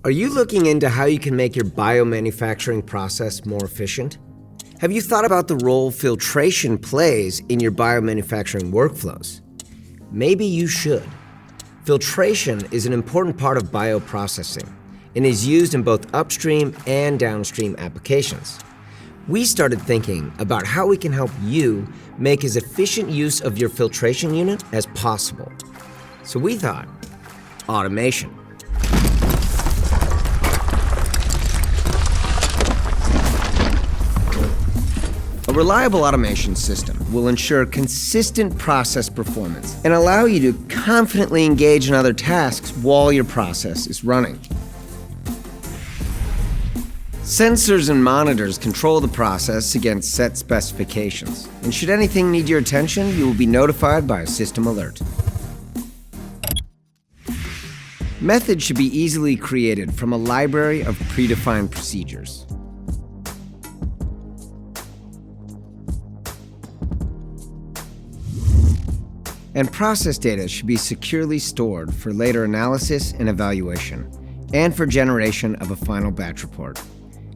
Are you looking into how you can make your biomanufacturing process more efficient? Have you thought about the role filtration plays in your biomanufacturing workflows? Maybe you should. Filtration is an important part of bioprocessing and is used in both upstream and downstream applications. We started thinking about how we can help you make as efficient use of your filtration unit as possible. So we thought, automation. A reliable automation system will ensure consistent process performance and allow you to confidently engage in other tasks while your process is running. Sensors and monitors control the process against set specifications, and should anything need your attention, you will be notified by a system alert. Methods should be easily created from a library of predefined procedures. And process data should be securely stored for later analysis and evaluation, and for generation of a final batch report.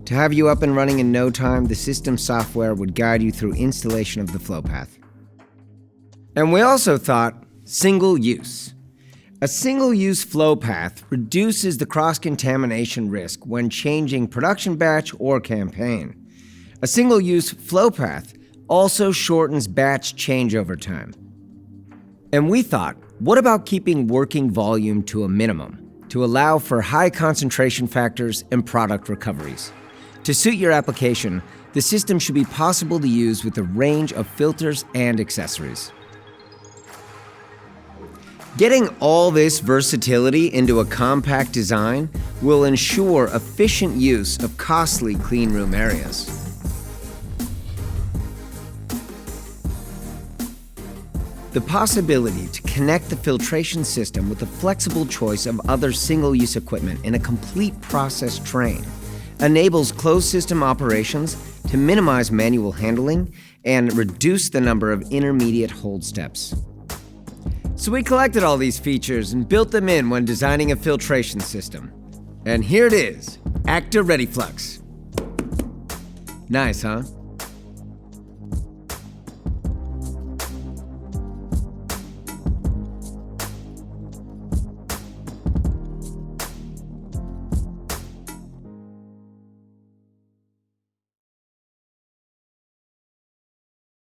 To have you up and running in no time, the system software would guide you through installation of the flow path. And we also thought single use. A single-use flow path reduces the cross-contamination risk when changing production batch or campaign. A single-use flow path also shortens batch changeover time. And we thought, what about keeping working volume to a minimum to allow for high concentration factors and product recoveries? To suit your application, the system should be possible to use with a range of filters and accessories. Getting all this versatility into a compact design will ensure efficient use of costly clean room areas. The possibility to connect the filtration system with a flexible choice of other single-use equipment in a complete process train enables closed system operations to minimize manual handling and reduce the number of intermediate hold steps. So we collected all these features and built them in when designing a filtration system. And here it is, ÄKTA readyflux. Nice, huh?